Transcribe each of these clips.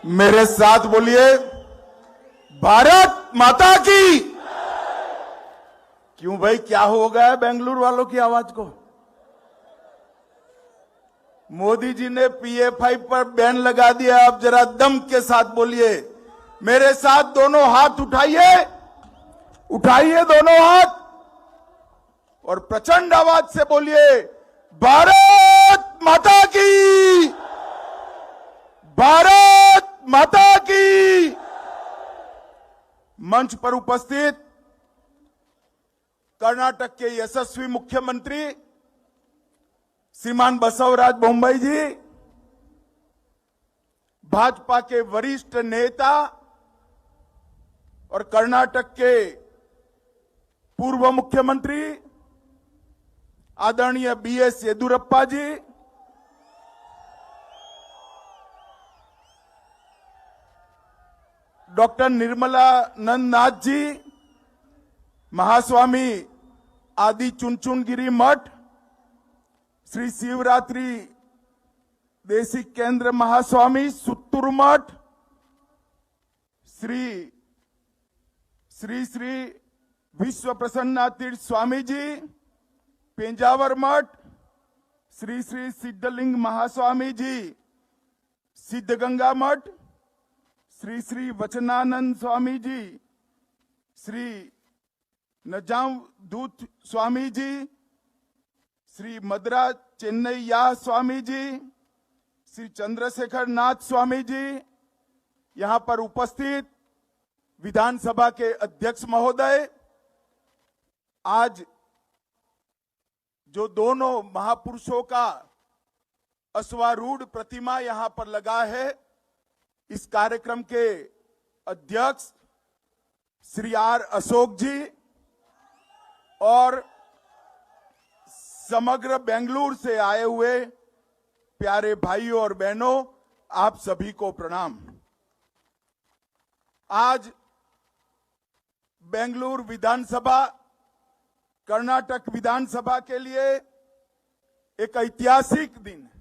मेरे साथ बोलिए, भारत माता की। क्यों भाई, क्या हो गया है बेंगलुरु वालों की आवाज को? मोदी जी ने PA5 पर बैन लगा दिया। अब जरा दम के साथ बोलिए, मेरे साथ दोनों हाथ उठाइए, उठाइए दोनों हाथ और प्रचंड आवाज से बोलिए, भारत माता की, भारत माता की। मंच पर उपस्थित कर्नाटक के यशस्वी मुख्यमंत्री श्रीमान बसवराज बोम्मई जी, भाजपा के वरिष्ठ नेता और कर्नाटक के पूर्व मुख्यमंत्री आदरणीय BS येदुरप्पा जी, डॉक्टर निर्मलानंद नाथ जी, महास्वामी आदि चुनचुनगिरी मठ, श्री शिवरात्रि देशिक केंद्र महास्वामी सुत्तूर मठ, श्री विश्व प्रसन्ना तीर्थ स्वामी जी, पेंजावर मठ, श्री सिद्धलिंग महास्वामी जी, सिद्धगंगा मठ, श्री वचनानंद स्वामी जी, श्री नजाम दूत स्वामी जी, श्री मद्रा चेन्नैया स्वामी जी, श्री चंद्रशेखर नाथ स्वामी जी, यहां पर उपस्थित विधानसभा के अध्यक्ष महोदय, आज जो दोनों महापुरुषों का अश्वारूढ़ प्रतिमा यहां पर लगा है, इस कार्यक्रम के अध्यक्ष श्री R अशोक जी और समग्र बेंगलुरु से आए हुए प्यारे भाइयों और बहनों, आप सभी को प्रणाम। आज बेंगलुरु विधानसभा, कर्नाटक विधानसभा के लिए एक ऐतिहासिक दिन है।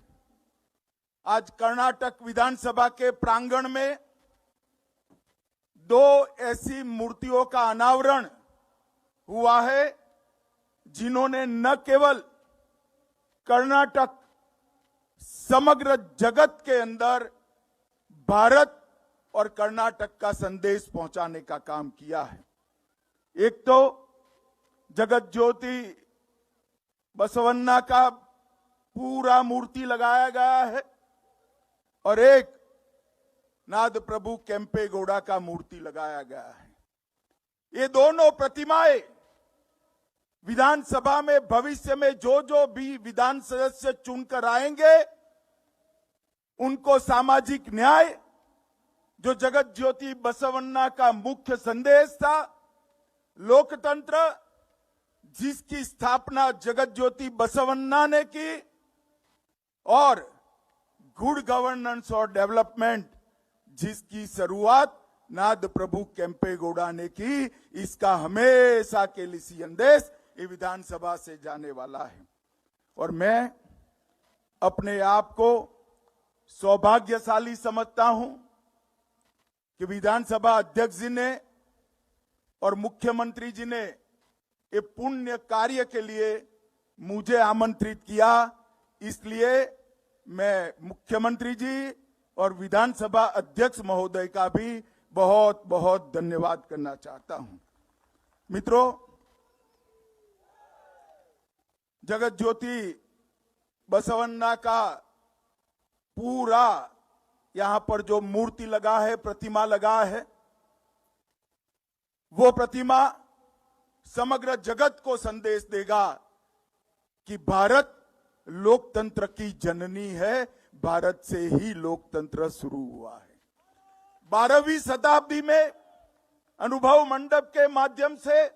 आज कर्नाटक विधानसभा के प्रांगण में दो ऐसी मूर्तियों का अनावरण हुआ है जिन्होंने न केवल कर्नाटक, समग्र जगत के अंदर भारत और कर्नाटक का संदेश पहुंचाने का काम किया है। एक तो जगत ज्योति बसवन्ना का पूरा मूर्ति लगाया गया है और एक नाद प्रभु केम्पेगौड़ा का मूर्ति लगाया गया है। ये दोनों प्रतिमाएं विधानसभा में भविष्य में जो भी विधान सदस्य चुनकर आएंगे, उनको सामाजिक न्याय, जो जगत ज्योति बसवन्ना का मुख्य संदेश था, लोकतंत्र जिसकी स्थापना जगत ज्योति बसवन्ना ने की, और गुड गवर्नेंस और डेवलपमेंट जिसकी शुरुआत नाद प्रभु केम्पेगौड़ा ने की, इसका हमेशा के लिए संदेश ये विधानसभा से जाने वाला है। और मैं अपने आप को सौभाग्यशाली समझता हूं कि विधानसभा अध्यक्ष जी ने और मुख्यमंत्री जी ने ये पुण्य कार्य के लिए मुझे आमंत्रित किया। इसलिए मैं मुख्यमंत्री जी और विधानसभा अध्यक्ष महोदय का भी बहुत बहुत धन्यवाद करना चाहता हूं। मित्रों, जगत ज्योति बसवन्ना का पूरा यहां पर जो मूर्ति लगा है, प्रतिमा लगा है, वो प्रतिमा समग्र जगत को संदेश देगा कि भारत लोकतंत्र की जननी है, भारत से ही लोकतंत्र शुरू हुआ है। 12वीं शताब्दी में अनुभव मंडप के माध्यम से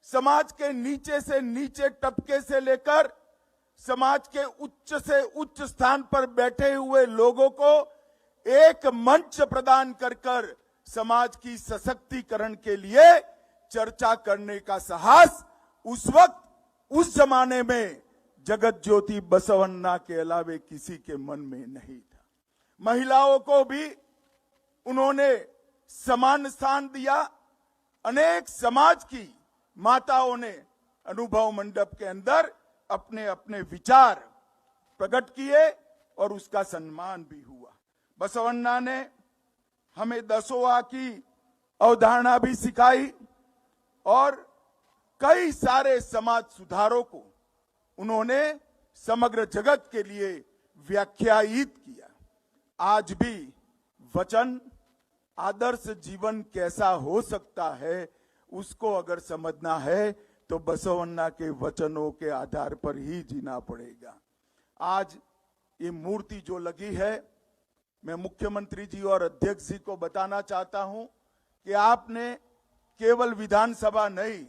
समाज के नीचे से नीचे तबके से लेकर समाज के उच्च से उच्च स्थान पर बैठे हुए लोगों को एक मंच प्रदान कर समाज की सशक्तिकरण के लिए चर्चा करने का साहस उस वक्त, उस जमाने में जगत ज्योति बसवन्ना के अलावे किसी के मन में नहीं था। महिलाओं को भी उन्होंने समान स्थान दिया। अनेक समाज की माताओं ने अनुभव मंडप के अंदर अपने अपने विचार प्रकट किए और उसका सम्मान भी हुआ। बसवन्ना ने हमें दसों की अवधारणा भी सिखाई और कई सारे समाज सुधारों को उन्होंने समग्र जगत के लिए व्याख्यायित किया। आज भी वचन आदर्श जीवन कैसा हो सकता है, उसको अगर समझना है तो बसवन्ना के वचनों के आधार पर ही जीना पड़ेगा। आज ये मूर्ति जो लगी है, मैं मुख्यमंत्री जी और अध्यक्ष जी को बताना चाहता हूं कि आपने केवल विधानसभा नहीं,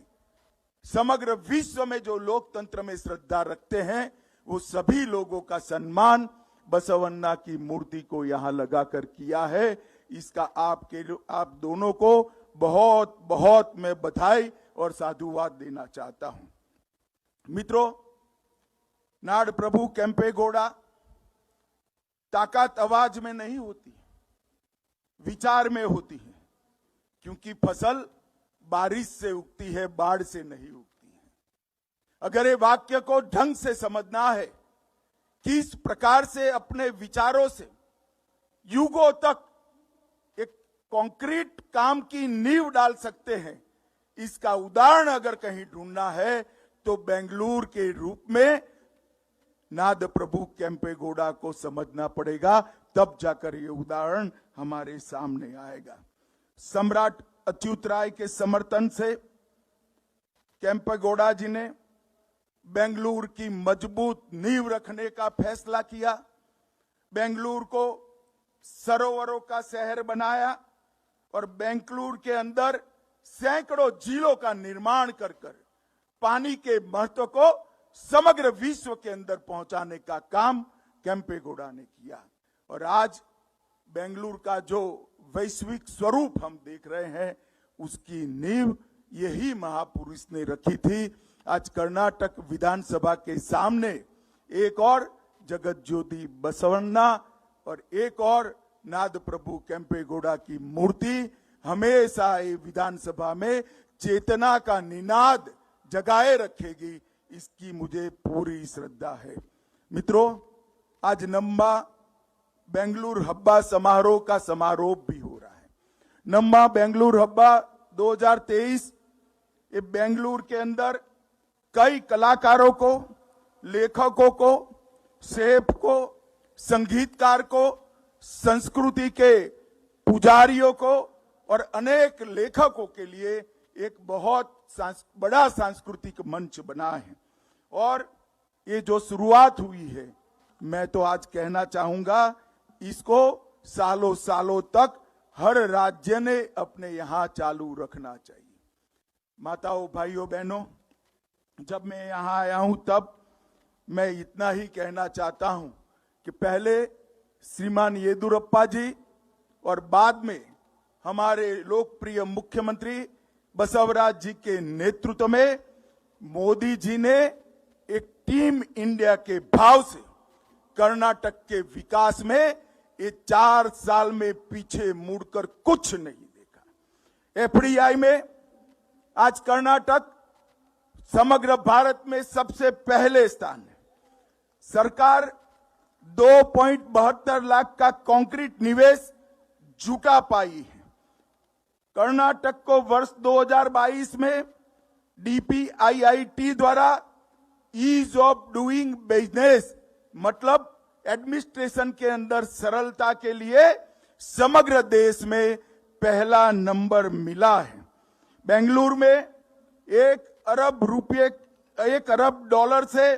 समग्र विश्व में जो लोकतंत्र में श्रद्धा रखते हैं वो सभी लोगों का सम्मान बसवन्ना की मूर्ति को यहां लगाकर किया है। इसका आप दोनों को बहुत बहुत मैं बधाई और साधुवाद देना चाहता हूं। मित्रों, नाड़ प्रभु केम्पेगौड़ा ताकत आवाज में नहीं होती, विचार में होती है, क्योंकि फसल बारिश से उगती है, बाढ़ से नहीं उगती है। अगर ये वाक्य को ढंग से समझना है, किस प्रकार से अपने विचारों से युगों तक एक कंक्रीट काम की नींव डाल सकते हैं, इसका उदाहरण अगर कहीं ढूंढना है तो बेंगलुरु के रूप में नाद प्रभु केम्पेगौड़ा को समझना पड़ेगा, तब जाकर ये उदाहरण हमारे सामने आएगा। सम्राट अच्युत राय के समर्थन से केम्पेगौड़ा जी ने बेंगलुरु की मजबूत नींव रखने का फैसला किया। बेंगलुरु को सरोवरों का शहर बनाया और बेंगलुरु के अंदर सैकड़ों झीलों का निर्माण कर पानी के महत्व को समग्र विश्व के अंदर पहुंचाने का काम केम्पेगौड़ा ने किया। और आज बेंगलुरु का जो वैश्विक स्वरूप हम देख रहे हैं, उसकी नींव यही महापुरुष ने रखी थी। आज कर्नाटक विधानसभा के सामने एक और जगत ज्योति बसवन्ना और एक और नाद प्रभु केम्पेगौड़ा की मूर्ति हमेशा ये विधानसभा में चेतना का निनाद जगाए रखेगी, इसकी मुझे पूरी श्रद्धा है। मित्रों, आज नम्मा बेंगलुरु हब्बा समारोह का समारोह भी हो रहा है। नम्मा बेंगलुरु हब्बा 2023 ये बेंगलुरु के अंदर कई कलाकारों को, लेखकों को, शेफ को, संगीतकार को, संस्कृति के पुजारियों को और अनेक लेखकों के लिए एक बहुत बड़ा सांस्कृतिक मंच बना है। और ये जो शुरुआत हुई है, मैं तो आज कहना चाहूंगा इसको सालों सालों तक हर राज्य ने अपने यहां चालू रखना चाहिए। माताओं, भाइयों, बहनों, जब मैं यहां आया हूं तब मैं इतना ही कहना चाहता हूं कि पहले श्रीमान येदुरप्पा जी और बाद में हमारे लोकप्रिय मुख्यमंत्री बसवराज जी के नेतृत्व में मोदी जी ने एक टीम इंडिया के भाव से कर्नाटक के विकास में ये 4 साल में पीछे मुड़कर कुछ नहीं देखा। एफडीआई में आज कर्नाटक समग्र भारत में सबसे पहले स्थान है। सरकार 2.72 लाख का कंक्रीट निवेश जुटा पाई है। कर्नाटक को वर्ष 2022 में डीपीआईआईटी द्वारा ईज ऑफ डूइंग बिजनेस मतलब एडमिनिस्ट्रेशन के अंदर सरलता के लिए समग्र देश में पहला नंबर मिला है। बेंगलुरु में 1 अरब डॉलर से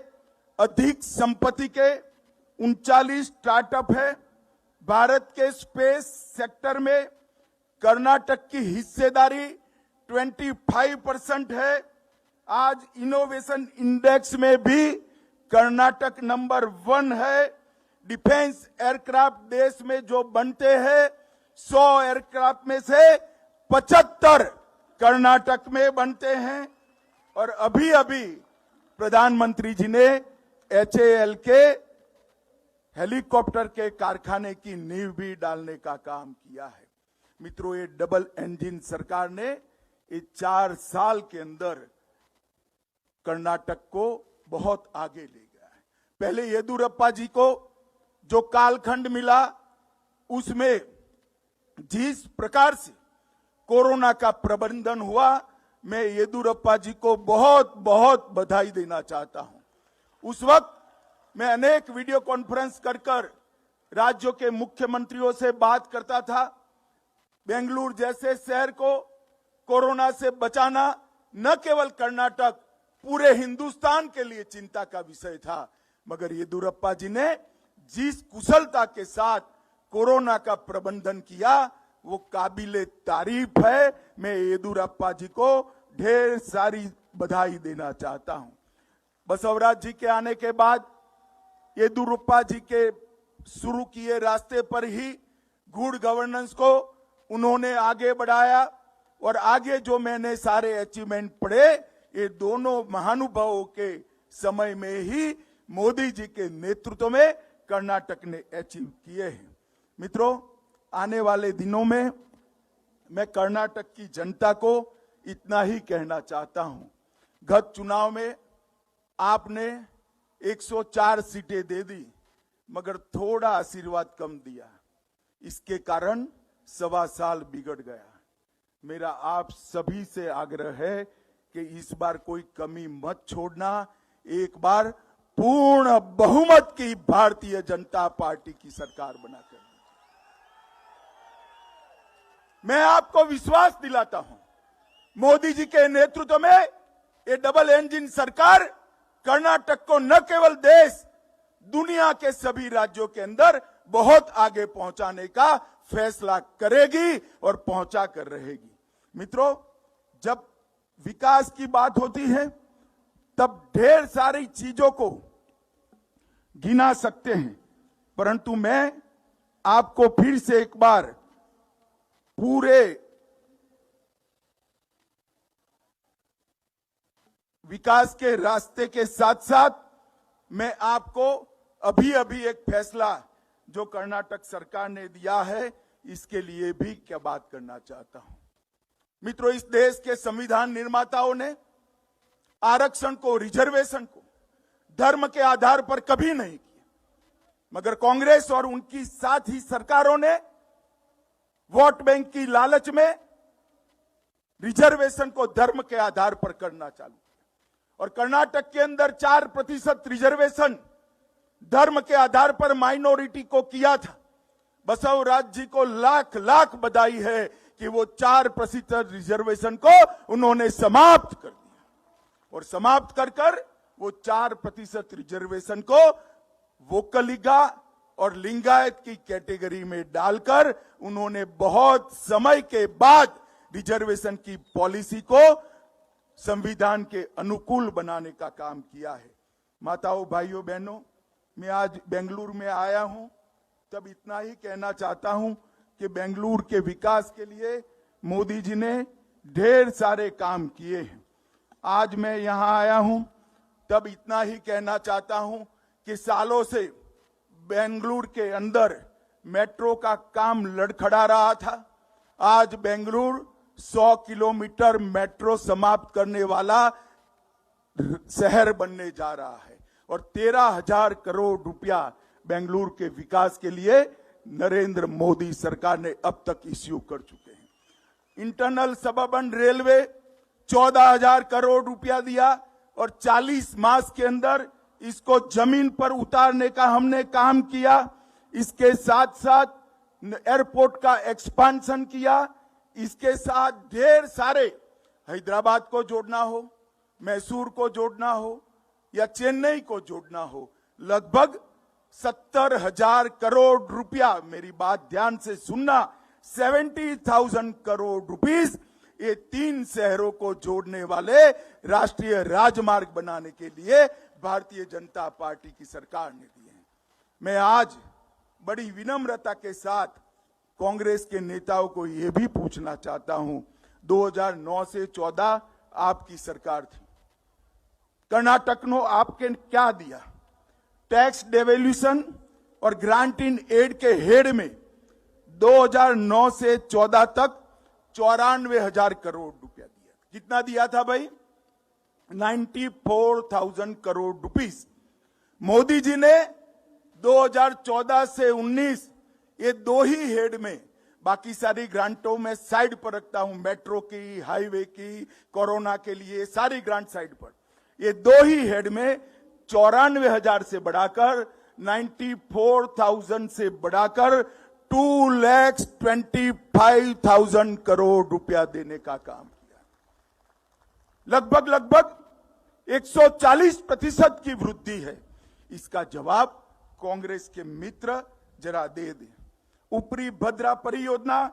अधिक संपत्ति के 39 स्टार्टअप है। भारत के स्पेस सेक्टर में कर्नाटक की हिस्सेदारी 25% है। आज इनोवेशन इंडेक्स में भी कर्नाटक नंबर 1 है। डिफेंस एयरक्राफ्ट देश में जो बनते हैं 100 एयरक्राफ्ट में से 75 कर्नाटक में बनते हैं। और अभी अभी प्रधानमंत्री जी ने HAL के हेलीकॉप्टर के कारखाने की नींव भी डालने का काम किया है। मित्रों, ये डबल इंजन सरकार ने ये 4 साल के अंदर कर्नाटक को बहुत आगे ले गया है। पहले येदुरप्पा जी को जो कालखंड मिला, उसमें जिस प्रकार से कोरोना का प्रबंधन हुआ, मैं येदुरप्पा जी को बहुत बहुत बधाई देना चाहता हूं। उस वक्त मैं अनेक वीडियो कॉन्फ्रेंस कर राज्यों के मुख्यमंत्रियों से बात करता था। बेंगलुरु जैसे शहर को कोरोना से बचाना न केवल कर्नाटक, पूरे हिंदुस्तान के लिए चिंता का विषय था। मगर येदुरप्पा जी ने जिस कुशलता के साथ कोरोना का प्रबंधन किया, वो काबिले तारीफ है। मैं येदुरप्पा जी को ढेर सारी बधाई देना चाहता हूं। बसवराज जी के आने के बाद येदुरप्पा जी के शुरू किए रास्ते पर ही गुड गवर्नेंस को उन्होंने आगे बढ़ाया, और आगे जो मैंने सारे अचीवमेंट पढ़े, ये दोनों महानुभावों के समय में ही मोदी जी के नेतृत्व में कर्नाटक ने अचीव किए हैं। मित्रों, आने वाले दिनों में मैं कर्नाटक की जनता को इतना ही कहना चाहता हूं। गत चुनाव में आपने 104 सीटें दे दी, मगर थोड़ा आशीर्वाद कम दिया। इसके कारण 1.25 साल बिगड़ गया। मेरा आप सभी से आग्रह है कि इस बार कोई कमी मत छोड़ना। एक बार पूर्ण बहुमत की भारतीय जनता पार्टी की सरकार बनाकर मैं आपको विश्वास दिलाता हूं, मोदी जी के नेतृत्व में ये डबल इंजन सरकार कर्नाटक को न केवल देश, दुनिया के सभी राज्यों के अंदर बहुत आगे पहुंचाने का फैसला करेगी और पहुंचा कर रहेगी। मित्रों, जब विकास की बात होती है तब ढेर सारी चीजों को गिना सकते हैं, परंतु मैं आपको फिर से एक बार पूरे विकास के रास्ते के साथ साथ मैं आपको अभी अभी एक फैसला जो कर्नाटक सरकार ने दिया है, इसके लिए भी क्या बात करना चाहता हूं। मित्रों, इस देश के संविधान निर्माताओं ने आरक्षण को, रिजर्वेशन को धर्म के आधार पर कभी नहीं किया, मगर कांग्रेस और उनकी साथ ही सरकारों ने वोट बैंक की लालच में रिजर्वेशन को धर्म के आधार पर करना चालू किया। और कर्नाटक के अंदर 4% रिजर्वेशन धर्म के आधार पर माइनॉरिटी को किया था। बसवराज जी को लाख लाख बधाई है कि वो 4% रिजर्वेशन को उन्होंने समाप्त कर दिया, और समाप्त कर वो 4% रिजर्वेशन को वोकलिगा और लिंगायत की कैटेगरी में डालकर उन्होंने बहुत समय के बाद रिजर्वेशन की पॉलिसी को संविधान के अनुकूल बनाने का काम किया है। माताओं, भाइयों, बहनों, मैं आज बेंगलुरु में आया हूं, तब इतना ही कहना चाहता हूं कि बेंगलुरु के विकास के लिए मोदी जी ने ढेर सारे काम किए हैं। आज मैं यहां आया हूं, तब इतना ही कहना चाहता हूं कि सालों से बेंगलुरु के अंदर मेट्रो का काम लड़खड़ा रहा था। आज बेंगलुरु 100 किलोमीटर मेट्रो समाप्त करने वाला शहर बनने जा रहा है, और 13,000 करोड़ रुपया बेंगलुरु के विकास के लिए नरेंद्र मोदी सरकार ने अब तक इश्यू कर चुके हैं। इंटरनल सबअर्बन रेलवे 14,000 करोड़ रुपया दिया, और 40 मास के अंदर इसको जमीन पर उतारने का हमने काम किया। इसके साथ साथ एयरपोर्ट का एक्सपांशन किया। इसके साथ ढेर सारे, हैदराबाद को जोड़ना हो, मैसूर को जोड़ना हो या चेन्नई को जोड़ना हो, लगभग 70,000 करोड़ रुपया, मेरी बात ध्यान से सुनना, 70,000 करोड़ रुपीस ये 3 शहरों को जोड़ने वाले राष्ट्रीय राजमार्ग बनाने के लिए भारतीय जनता पार्टी की सरकार ने दिए हैं। मैं आज बड़ी विनम्रता के साथ कांग्रेस के नेताओं को यह भी पूछना चाहता हूं, 2009 से 14 आपकी सरकार थी, कर्नाटक ने आपके क्या दिया? टैक्स डेवल्यूशन और ग्रांट इन एड के हेड में 2009 से 14 तक 94,000 करोड़ रुपया दिया। कितना दिया था भाई? 94,000 करोड़ रुपीस। मोदी जी ने 2014 से 19 ये दो ही हेड में, बाकी सारी ग्रांटों में साइड पर रखता हूं, मेट्रो की, हाईवे की, कोरोना के लिए सारी ग्रांट साइड पर, ये दो ही हेड में 94,000 से बढ़ाकर 94,000 से बढ़ाकर 2,25,000 करोड़ रुपया देने का काम किया। लगभग 140% की वृद्धि है। इसका जवाब कांग्रेस के मित्र जरा दे दें। ऊपरी भद्रा परियोजना,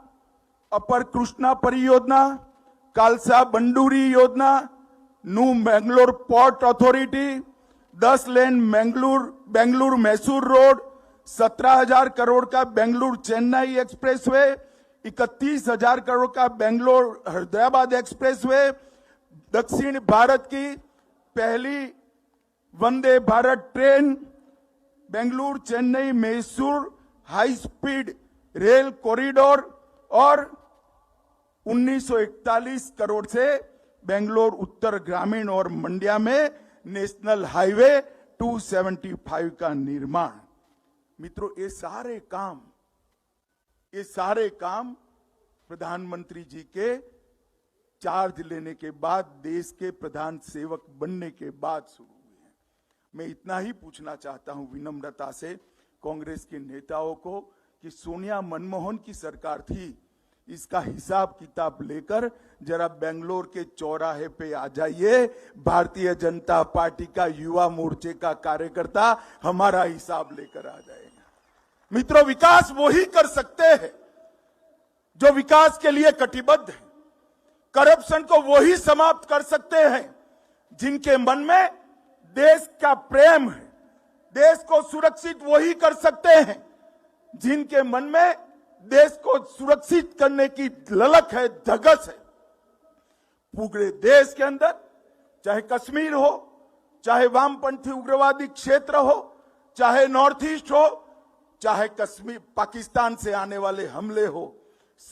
अपर कृष्णा परियोजना, कालसा बंडूरी योजना, न्यू मैंगलोर पोर्ट अथॉरिटी, 10 लेन बेंगलुरु मैसूर रोड, 17,000 करोड़ का बेंगलुरु चेन्नई एक्सप्रेसवे, 31,000 करोड़ का बेंगलोर हैदराबाद एक्सप्रेसवे, दक्षिण भारत की पहली Vande Bharat train, Bengaluru Chennai Mysore high speed rail corridor, और 1941 करोड़ से बेंगलोर उत्तर ग्रामीण और मंड्या में नेशनल हाईवे 275 का निर्माण। मित्रों, ये सारे काम प्रधानमंत्री जी के चार्ज लेने के बाद, देश के प्रधान सेवक बनने के बाद शुरू हुए हैं। मैं इतना ही पूछना चाहता हूं विनम्रता से कांग्रेस के नेताओं को कि सोनिया मनमोहन की सरकार थी, इसका हिसाब किताब लेकर जरा बेंगलोर के चौराहे पे आ जाइए। भारतीय जनता पार्टी का युवा मोर्चे का कार्यकर्ता हमारा हिसाब लेकर आ जाएगा। मित्रों, विकास वो ही कर सकते हैं जो विकास के लिए कटिबद्ध है। करप्शन को वो ही समाप्त कर सकते हैं जिनके मन में देश का प्रेम है। देश को सुरक्षित वो ही कर सकते हैं जिनके मन में देश को सुरक्षित करने की ललक है, धगस है। पूरे देश के अंदर, चाहे कश्मीर हो, चाहे वामपंथी उग्रवादी क्षेत्र हो, चाहे नॉर्थ ईस्ट हो, चाहे कश्मीर पाकिस्तान से आने वाले हमले हो,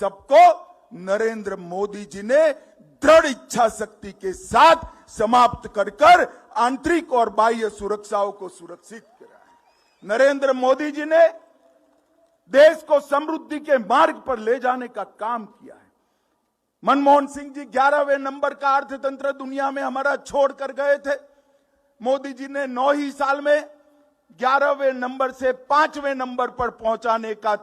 सबको नरेंद्र मोदी जी ने दृढ़ इच्छा शक्ति के साथ समाप्त कर आंतरिक और बाह्य सुरक्षाओं को सुरक्षित करा है। नरेंद्र मोदी जी ने देश को समृद्धि के मार्ग पर ले जाने का काम किया है। मनमोहन सिंह जी 11वें नंबर का अर्थतंत्र दुनिया में हमारा छोड़कर गए थे। मोदी जी ने 9 ही साल में 11वें नंबर से 5वें नंबर पर पहुंचाने का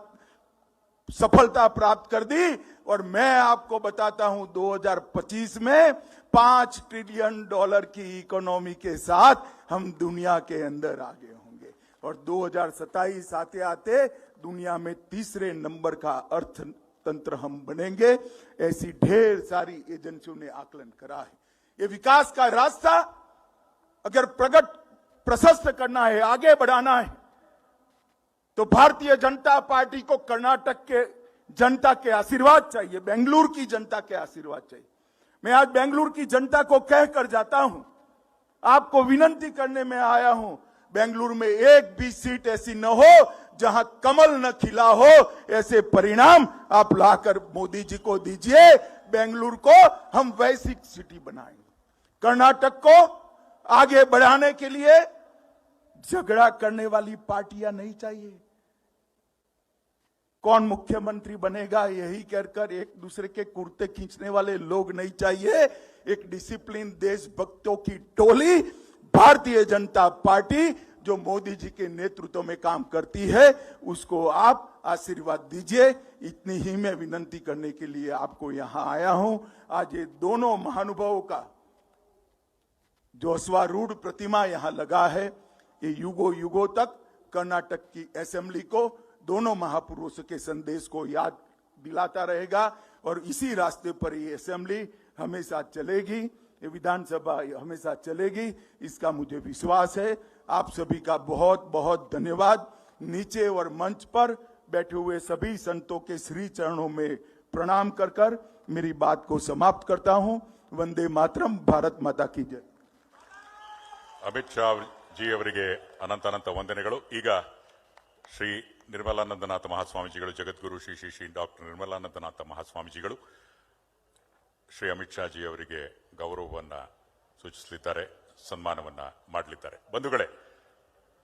सफलता प्राप्त कर दी। और मैं आपको बताता हूं 2025 में $5 ट्रिलियन की इकोनॉमी के साथ हम दुनिया के अंदर आगे होंगे और 2027 आते आते दुनिया में 3रे नंबर का अर्थतंत्र हम बनेंगे। ऐसी ढेर सारी एजेंसियों ने आकलन करा है। ये विकास का रास्ता अगर प्रशस्त करना है, आगे बढ़ाना है, तो भारतीय जनता पार्टी को कर्नाटक के जनता के आशीर्वाद चाहिए, बेंगलुरु की जनता के आशीर्वाद चाहिए। मैं आज बेंगलुरु की जनता को कहकर जाता हूं, आपको विनती करने में आया हूं, बेंगलुरु में एक भी सीट ऐसी न हो जहां कमल न खिला हो। ऐसे परिणाम आप लाकर मोदी जी को दीजिए। बेंगलुरु को हम वैश्विक सिटी बनाएंगे। कर्नाटक को आगे बढ़ाने के लिए झगड़ा करने वाली पार्टियां नहीं चाहिए। कौन मुख्यमंत्री बनेगा यही कहकर एक दूसरे के कुर्ते खींचने वाले लोग नहीं चाहिए। एक डिसिप्लिन देशभक्तों की टोली भारतीय जनता पार्टी जो मोदी जी के नेतृत्व में काम करती है, उसको आप आशीर्वाद दीजिए। इतनी ही मैं विनती करने के लिए आपको यहां आया हूं। आज ये दोनों महानुभावों का जो अश्वारूढ़ प्रतिमा यहां लगा है, ये युगों तक कर्नाटक की असेंबली को, दोनों महापुरुषों के संदेश को याद दिलाता रहेगा और इसी रास्ते पर ये असेंबली हमेशा चलेगी, ये विधानसभा हमेशा चलेगी, इसका मुझे विश्वास है। आप सभी का बहुत बहुत धन्यवाद। नीचे और मंच पर बैठे हुए सभी संतों के श्री चरणों में प्रणाम कर मेरी बात को समाप्त करता हूं। वंदे मातरम, भारत माता की जय। ಅಮಿತ್ ಶಾ ಜಿ ಅವರಿಗೆ ಅನಂತ ವಂದನೆಗಳು। ಈಗ ಶ್ರೀ ನಿರ್ಮಲಾನಂದನಾಥ ಮಹಾಸ್ವಾಮೀಜಿಗಳು, ಜಗದ್ಗುರು ಶ್ರೀ ಶ್ರೀ ಶ್ರೀ ಡಾಕ್ಟರ್ ನಿರ್ಮಲಾನಂದನಾಥ ಮಹಾಸ್ವಾಮೀಜಿಗಳು ಶ್ರೀ ಅಮಿತ್ ಶಾ ಜಿ ಅವರಿಗೆ ಗೌರವವನ್ನ ಸೂಚಿಸಲಿದ್ದಾರೆ, ಸನ್ಮಾನವನ್ನ ಮಾಡಲಿದ್ದಾರೆ. ಬಂಧುಗಳೇ,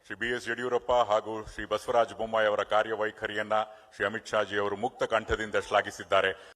ಶ್ರೀ BS ಯಡಿಯೂರಪ್ಪ ಹಾಗೂ ಶ್ರೀ ಬಸವರಾಜ ಬೊಮ್ಮಾಯಿ ಅವರ ಕಾರ್ಯವೈಖರಿಯನ್ನ ಶ್ರೀ ಅಮಿತ್ ಶಾ ಜಿ ಅವರು ಮುಕ್ತ ಕಂಠದಿಂದ ಶ್ಲಾಘಿಸಿದ್ದಾರೆ.